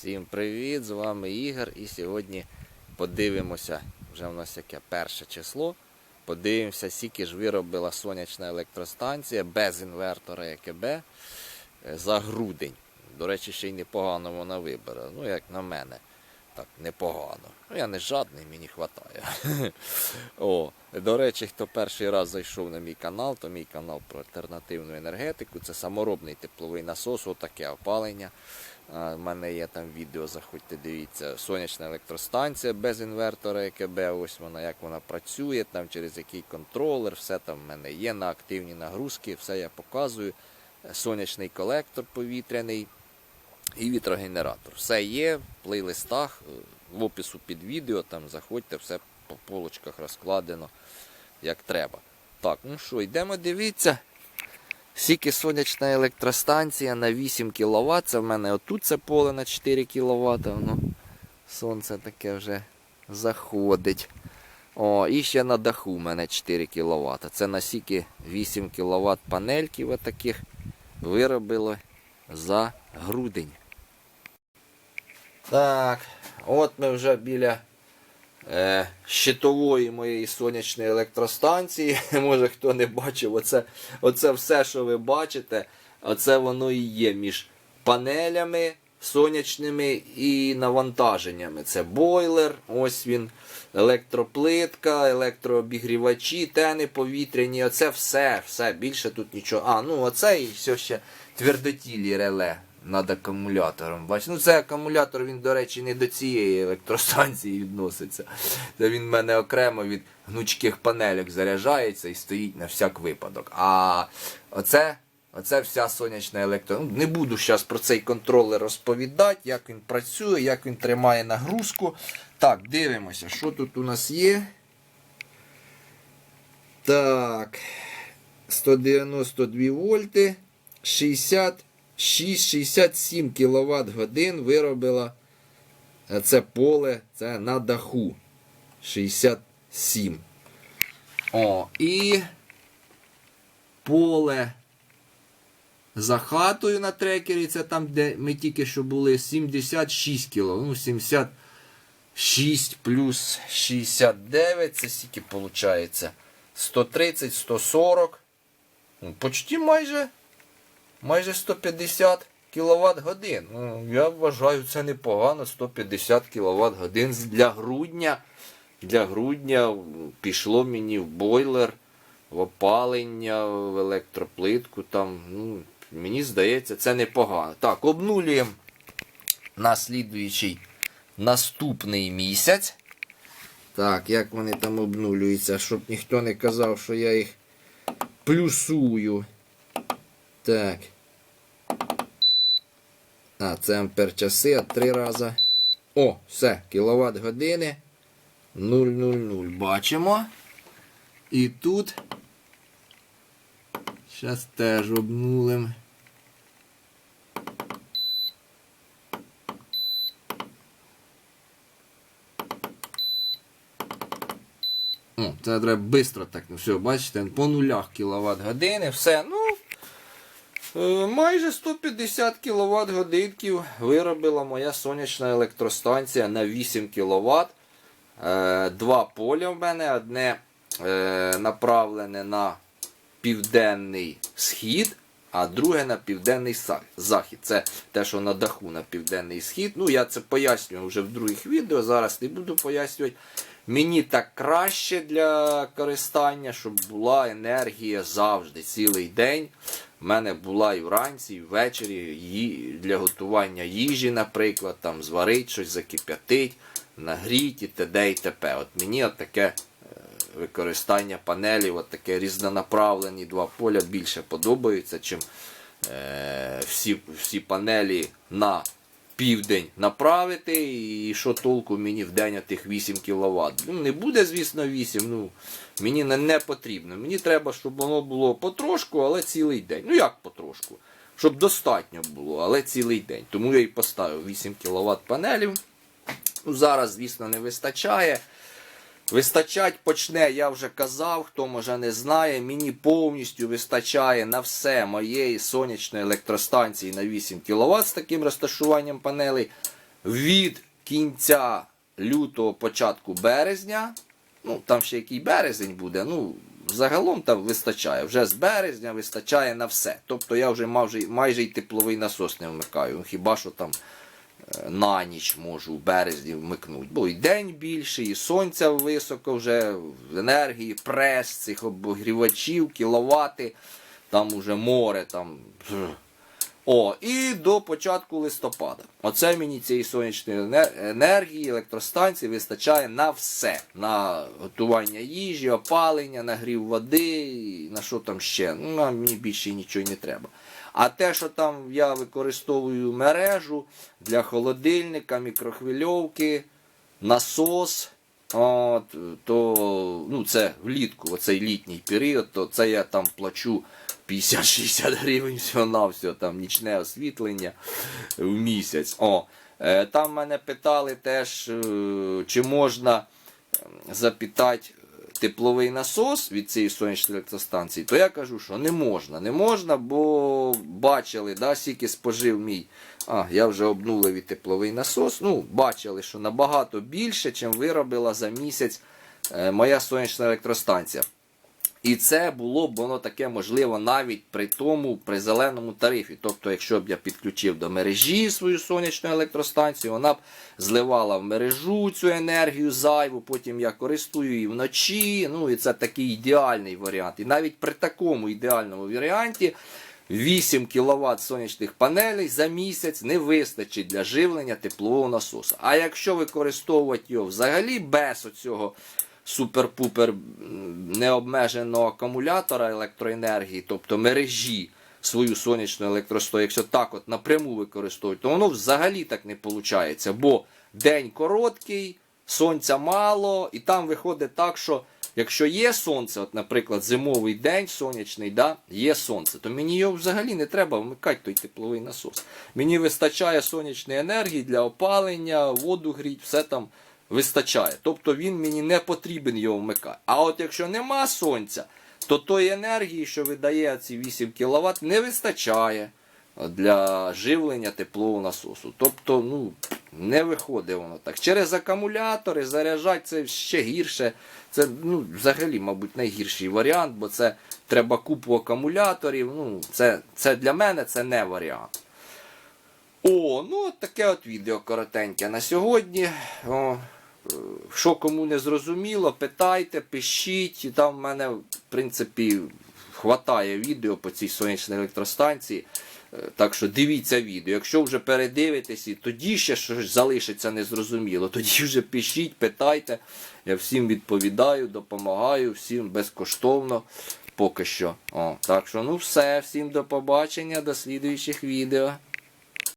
Всім привіт! З вами Ігор, і сьогодні подивимося, вже у нас яке 1 число, подивимося, скільки ж виробила сонячна електростанція без інвертора ЕКБ за грудень. До речі, ще й непогано вона вибере, ну як на мене, так, непогано. Ну я не жадний, мені вистачає. До речі, хто перший раз зайшов на мій канал, то мій канал про альтернативну енергетику, це саморобний тепловий насос, отаке опалення. У мене є там відео, заходьте, дивіться, сонячна електростанція без інвертора ЕКБ, ось вона, як вона працює, там через який контролер, все там в мене є на активні нагрузки, все я показую. Сонячний колектор повітряний і вітрогенератор. Все є в плейлистах, в опису під відео, там заходьте, все по полочках розкладено, як треба. Так, ну що, йдемо дивитися. Скільки сонячна електростанція на 8 кВт, це в мене отут це поле на 4 кВт, воно сонце таке вже заходить. І ще на даху в мене 4 кВт. Це на скільки 8 кВт панельків отаких виробило за грудень. Так, от ми вже біля щитової моєї сонячної електростанції. Може хто не бачив, оце все, що ви бачите, оце воно і є між панелями сонячними і навантаженнями. Це бойлер, ось він, електроплитка, електрообігрівачі, тени повітряні, оце все, більше тут нічого. Оце і все ще твердотілі реле над акумулятором. Бачите? Це акумулятор, він, до речі, не до цієї електростанції відноситься. Це він в мене окремо від гнучких панелек заряджається і стоїть на всяк випадок. А оце вся сонячна електростанція. Не буду зараз про цей контролер розповідати, як він працює, як він тримає нагрузку. Так, дивимося, що тут у нас є. Так, 192 вольти, 66-67 кВт годин виробила це поле, це на даху. 67. І поле за хатою на трекері, це там, де ми тільки що були, 76 кВт. 76 плюс 69, це скільки виходить? 130, 140. Почти майже 150 кВт годин. Я вважаю, це непогано. 150 кВт годин для грудня. Для грудня пішло мені в бойлер, в опалення, в електроплитку. Мені здається, це непогано. Так, обнулюємо на слідуючий наступний місяць. Так, як вони там обнулюються, щоб ніхто не казав, що я їх плюсую. Так. Це ампер часи, 3 рази. Все, кіловат години. 0,00. Бачимо. І тут. Зараз теж обнулимо. Це треба швидко так. Все, бачите, по нулях кіловат години. Все, майже 150 кВт годинків виробила моя сонячна електростанція на 8 кВт. Два поля в мене. Одне направлене на південний схід, а друге на південний захід. Це те, що на даху на південний схід. Я це пояснюю вже в других відео, зараз не буду пояснювати. Мені так краще для користання, щоб була енергія завжди, цілий день. У мене була і вранці, і ввечері для готування їжі, наприклад, там зварити щось, закип'ятити, нагріти, т.д. і т.п. От мені таке використання панелів, таке різнонаправлені два поля більше подобаються, чим всі панелі на південь направити, і що толку мені в день тих 8 кВт. Не буде, звісно, 8, мені не потрібно. Мені треба, щоб воно було потрошку, але цілий день. Як потрошку? Щоб достатньо було, але цілий день. Тому я і поставив 8 кВт панелів. Зараз, звісно, не вистачає. Вистачать почне, я вже казав, хто може не знає, мені повністю вистачає на все моєї сонячної електростанції на 8 кВт з таким розташуванням панелей від кінця лютого, початку березня, ну там ще який березень буде, ну загалом там вистачає. Вже з березня вистачає на все. Тобто я вже майже й тепловий насос не вмикаю. Ну, хіба що там на ніч можу в березні вмикнути. Бо і день більший, і сонця високо вже, енергії, прес цих обогрівачів, кіловати, там уже море, там. І до початку листопада. Оце мені цієї сонячної енергії, електростанції вистачає на все. На готування їжі, опалення, нагрів води, на що там ще. Ну, мені більше нічого не треба. А те, що там я використовую мережу для холодильника, мікрохвильовки, насос, то ну, це влітку, оцей літній період, то це я там плачу 50-60 гривень всього-навсього, там нічне освітлення в місяць. Там мене питали теж, чи можна запитати тепловий насос від цієї сонячної електростанції, то я кажу, що не можна. Не можна, бо бачили, да, скільки спожив мій, я вже обнулив і тепловий насос, ну, бачили, що набагато більше, чим виробила за місяць моя сонячна електростанція. І це було б воно таке можливо навіть при зеленому тарифі. Тобто, якщо б я підключив до мережі свою сонячну електростанцію, вона б зливала в мережу цю енергію зайву, потім я користую її вночі. Ну і це такий ідеальний варіант. І навіть при такому ідеальному варіанті 8 кВт сонячних панелей за місяць не вистачить для живлення теплового насосу. А якщо використовувати його взагалі без оцього супер-пупер необмеженого акумулятора електроенергії, тобто мережі, свою сонячну електростанцію, якщо так от напряму використовують, то воно взагалі так не виходить, бо день короткий, сонця мало, і там виходить так, що якщо є сонце, от, наприклад, зимовий день сонячний, да, є сонце, то мені його взагалі не треба вмикати, той тепловий насос. Мені вистачає сонячної енергії для опалення, воду гріть, все там вистачає. Тобто він мені не потрібен його вмикати. А от якщо нема сонця, то тої енергії, що видає ці 8 кВт, не вистачає для живлення теплового насосу. Тобто, ну, не виходить воно так. Через акумулятори заряджати це ще гірше. Це, ну, взагалі, мабуть, найгірший варіант, бо це треба купу акумуляторів. Ну, це для мене це не варіант. Ну от таке от відео коротеньке на сьогодні. Що кому не зрозуміло, питайте, пишіть. Там в мене, в принципі, хватає відео по цій сонячній електростанції. Так що дивіться відео. Якщо вже передивитесь і тоді ще щось залишиться незрозуміло, тоді вже пишіть, питайте. Я всім відповідаю, допомагаю, всім безкоштовно поки що. Так що, ну все, всім до побачення, до слідуючих відео.